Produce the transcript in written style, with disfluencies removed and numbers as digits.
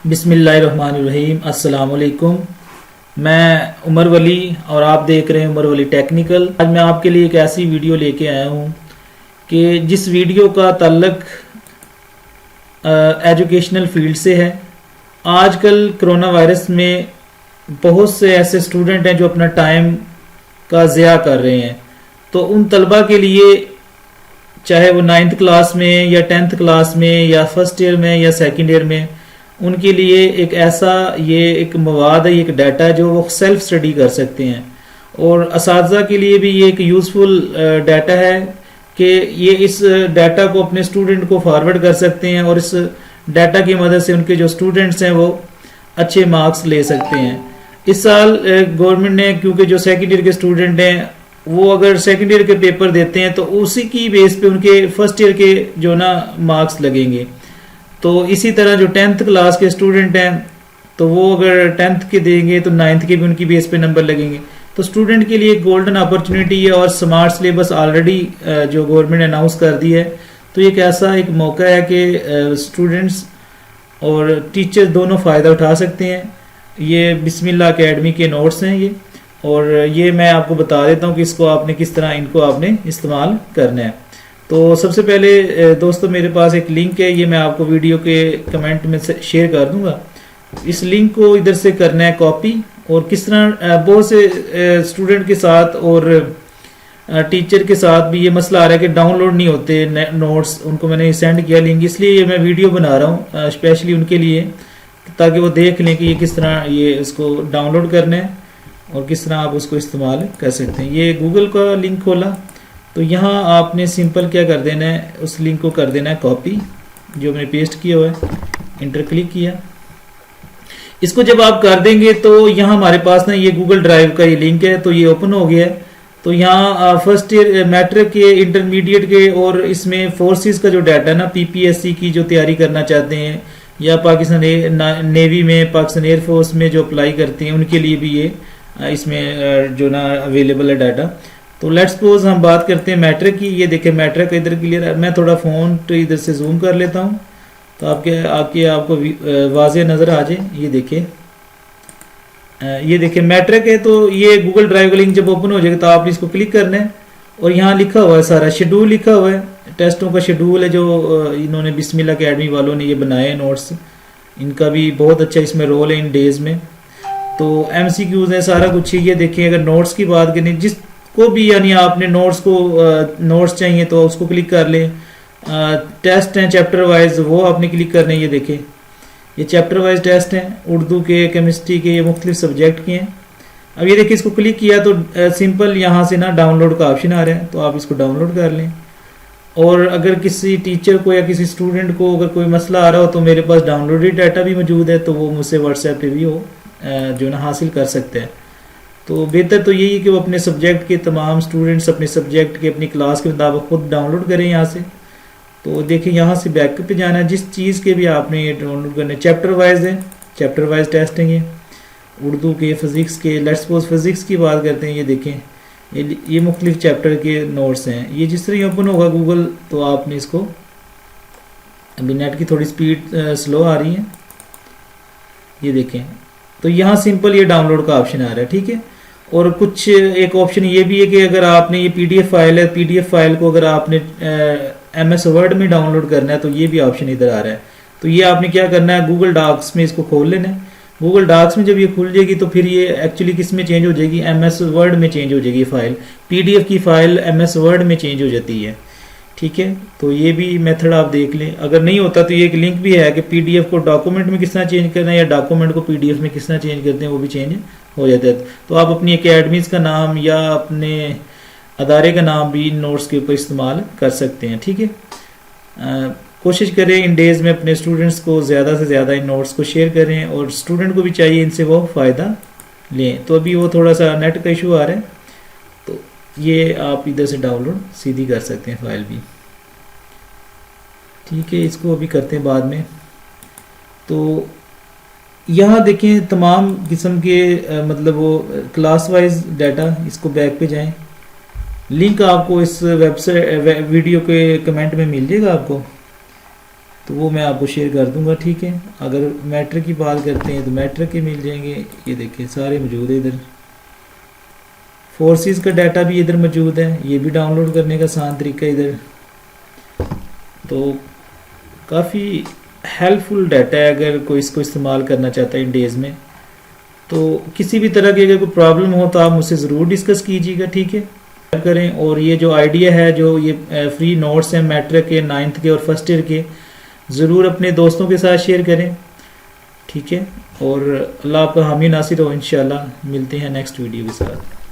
بسم اللہ الرحمن الرحیم۔ السلام علیکم، میں عمر ولی اور آپ دیکھ رہے ہیں عمر ولی ٹیکنیکل۔ آج میں آپ کے لیے ایک ایسی ویڈیو لے کے آیا ہوں کہ جس ویڈیو کا تعلق ایجوکیشنل فیلڈ سے ہے۔ آج کل کرونا وائرس میں بہت سے ایسے اسٹوڈنٹ ہیں جو اپنا ٹائم کا ضیاع کر رہے ہیں، تو ان طلبہ کے لیے چاہے وہ 9th کلاس میں یا 10th کلاس میں یا فرسٹ ایئر میں یا سیکنڈ ایئر میں، ان کے لیے ایک ایسا یہ ایک مواد ہے، ایک ڈیٹا جو وہ سیلف اسٹڈی کر سکتے ہیں، اور اساتذہ کے لیے بھی یہ ایک یوزفل ڈیٹا ہے کہ یہ اس ڈیٹا کو اپنے اسٹوڈنٹ کو فارورڈ کر سکتے ہیں، اور اس ڈیٹا کی مدد سے ان کے جو اسٹوڈنٹس ہیں وہ اچھے مارکس لے سکتے ہیں۔ اس سال گورنمنٹ نے، کیونکہ جو سیکنڈ ایئر کے اسٹوڈنٹ ہیں وہ اگر سیکنڈ ایئر کے پیپر دیتے ہیں تو اسی کی بیس پہ ان کے فرسٹ ایئر کے جو نا مارکس لگیں گے، تو اسی طرح جو 10th کلاس کے اسٹوڈنٹ ہیں تو وہ اگر 10th کے دیں گے تو 9th کے بھی ان کی بیس پہ نمبر لگیں گے۔ تو اسٹوڈنٹ کے لیے ایک گولڈن اپرچونٹی ہے، اور سمارٹ سلیبس آلریڈی جو گورنمنٹ نے اناؤنس کر دی ہے، تو ایک ایسا ایک موقع ہے کہ اسٹوڈنٹس اور ٹیچر دونوں فائدہ اٹھا سکتے ہیں۔ یہ بسم اللہ اکیڈمی کے نوٹس ہیں یہ، اور یہ میں آپ کو بتا دیتا ہوں کہ اس کو آپ نے کس طرح ان کو آپ نے استعمال کرنا ہے۔ تو سب سے پہلے دوستو میرے پاس ایک لنک ہے، یہ میں آپ کو ویڈیو کے کمنٹ میں شیئر کر دوں گا۔ اس لنک کو ادھر سے کرنا ہے کاپی، اور کس طرح بہت سے اسٹوڈنٹ کے ساتھ اور ٹیچر کے ساتھ بھی یہ مسئلہ آ رہا ہے کہ ڈاؤن لوڈ نہیں ہوتے نوٹس، ان کو میں نے سینڈ کیا لنک، اس لیے یہ میں ویڈیو بنا رہا ہوں اسپیشلی ان کے لیے، تاکہ وہ دیکھ لیں کہ یہ کس طرح یہ اس کو ڈاؤن لوڈ کرنا ہے اور کس طرح آپ اس کو استعمال کر سکتے ہیں۔ یہ گوگل کا لنک کھولا تو یہاں آپ نے سمپل کیا کر دینا ہے، اس لنک کو کر دینا ہے کاپی، جو میں نے پیسٹ کیا ہوا ہے، انٹر کلک کیا۔ اس کو جب آپ کر دیں گے تو یہاں ہمارے پاس نا یہ گوگل ڈرائیو کا یہ لنک ہے، تو یہ اوپن ہو گیا ہے۔ تو یہاں فرسٹ ایئر میٹرک کے، انٹرمیڈیٹ کے، اور اس میں فورسز کا جو ڈیٹا نا PPSC کی جو تیاری کرنا چاہتے ہیں، یا پاکستان نیوی میں، پاکستان ایئر فورس میں جو اپلائی کرتے ہیں، ان کے لیے بھی یہ اس میں جو نا اویلیبل ہے ڈیٹا۔ تو لیٹ سپوز ہم بات کرتے ہیں میٹرک کی۔ یہ دیکھیں میٹرک ادھر کلیئر ہے، میں تھوڑا فونٹ ادھر سے زوم کر لیتا ہوں تو آپ کو واضح نظر آ جائے۔ یہ دیکھیں میٹرک ہے، تو یہ گوگل ڈرائیو کا لنک جب اوپن ہو جائے گا تو آپ نے اس کو کلک کرنا ہے، اور یہاں لکھا ہوا ہے سارا شیڈول لکھا ہوا ہے، ٹیسٹوں کا شیڈول ہے جو انہوں نے بسم اللہ اکیڈمی والوں نے یہ بنائے ہیں نوٹس، ان کا بھی بہت اچھا اس میں رول ہے ان ڈیز میں۔ تو MCQs ہیں، سارا کچھ ہے۔ یہ دیکھیں اگر نوٹس کی بات کریں، جس کو بھی یعنی آپ نے نوٹس چاہیے تو اس کو کلک کر لیں۔ ٹیسٹ ہیں چیپٹر وائز، وہ آپ نے کلک کرنے ہیں۔ یہ دیکھیں یہ چیپٹر وائز ٹیسٹ ہیں، اردو کے، کیمسٹری کے، یہ مختلف سبجیکٹ کے ہیں۔ اب یہ دیکھیں اس کو کلک کیا تو سمپل یہاں سے نا ڈاؤن لوڈ کا آپشن آ رہا ہے، تو آپ اس کو ڈاؤن لوڈ کر لیں۔ اور اگر کسی ٹیچر کو یا کسی اسٹوڈنٹ کو اگر کوئی مسئلہ آ رہا ہو تو میرے پاس ڈاؤن لوڈ ڈیٹا بھی موجود ہے، تو وہ مجھ سے واٹس ایپ پہ بھی وہ جو نا حاصل کر سکتے ہیں۔ تو بہتر تو یہی کہ وہ اپنے سبجیکٹ کے تمام اسٹوڈنٹس اپنے سبجیکٹ کے اپنی کلاس کے مطابق خود ڈاؤن لوڈ کریں یہاں سے۔ تو دیکھیں یہاں سے بیک پہ جانا ہے، جس چیز کے بھی آپ نے ڈاؤن لوڈ کرنا ہے۔ چیپٹر وائز ہیں، چیپٹر وائز ٹیسٹ ہیں، یہ اردو کے، فزکس کے۔ لیٹس سپوز فزکس کی بات کرتے ہیں، یہ دیکھیں یہ مختلف چیپٹر کے نوٹس ہیں۔ یہ جس طرح اوپن ہوگا گوگل تو آپ نے اس کو، ابھی نیٹ کی تھوڑی سپیڈ سلو آ رہی ہے، یہ دیکھیں تو یہاں سمپل یہ ڈاؤن لوڈ کا آپشن آ رہا ہے، ٹھیک ہے۔ اور کچھ ایک آپشن یہ بھی ہے کہ اگر آپ نے یہ PDF فائل ہے، PDF فائل کو اگر آپ نے MS Word میں ڈاؤن لوڈ کرنا ہے تو یہ بھی آپشن ادھر آ رہا ہے۔ تو یہ آپ نے کیا کرنا ہے، گوگل ڈاکس میں اس کو کھول لینا ہے۔ گوگل ڈاکس میں جب یہ کھل جائے گی تو پھر یہ ایکچولی کس میں چینج ہو جائے گی، MS Word میں چینج ہو جائے گی فائل۔ PDF کی فائل MS Word میں چینج ہو جاتی ہے، ٹھیک ہے۔ تو یہ بھی میتھڈ آپ دیکھ لیں، اگر نہیں ہوتا تو یہ ایک لنک بھی ہے کہ PDF کو ڈاکومنٹ میں کس طرح چینج کرنا ہے، یا ڈاکومنٹ کو PDF میں کس طرح چینج کرتے ہیں، وہ بھی چینج ہو جاتا ہے۔ تو آپ اپنی اکیڈمیز کا نام یا اپنے ادارے کا نام بھی نوٹس کے اوپر استعمال کر سکتے ہیں، ٹھیک ہے۔ کوشش کریں ان ڈیز میں اپنے اسٹوڈنٹس کو زیادہ سے زیادہ ان نوٹس کو شیئر کریں، اور اسٹوڈنٹ کو بھی چاہیے ان سے وہ فائدہ لیں۔ تو ابھی وہ تھوڑا سا نیٹ کا ایشو آ رہا ہے، تو یہ آپ ادھر سے ڈاؤن لوڈ سیدھی کر سکتے ہیں فائل بھی، ٹھیک ہے۔ اس کو ابھی کرتے ہیں بعد میں۔ تو یہاں دیکھیں تمام قسم کے مطلب وہ کلاس وائز ڈیٹا، اس کو بیک پہ جائیں، لنک آپ کو اس ویب سائٹ ویڈیو کے کمنٹ میں مل جائے گا آپ کو۔ تو وہ میں آپ کو شیئر کر دوں گا، ٹھیک ہے. اگر میٹرک کی بات کرتے ہیں تو میٹرک کے مل جائیں گے. یہ دیکھیں سارے موجود ہے ادھر. فورسز کا ڈیٹا بھی ادھر موجود ہے، یہ بھی ڈاؤن لوڈ کرنے کا آسان طریقہ ادھر. تو کافی ہیلپ فل ڈیٹا ہے اگر کوئی اس کو استعمال کرنا چاہتا ہے ان ڈیز میں. تو کسی بھی طرح کی اگر کوئی پرابلم ہو تو آپ مجھ سے ضرور ڈسکس کیجیے گا، ٹھیک ہے کریں. اور یہ جو آئیڈیا ہے، جو یہ فری نوٹس ہیں میٹرک کے، 9th کے اور فرسٹ ایئر کے، ضرور اپنے دوستوں کے ساتھ شیئر کریں، ٹھیک ہے. اور اللہ آپ کا حامی ناصر ہو. انشاءاللہ ملتے ہیں نیکسٹ ویڈیو کے ساتھ.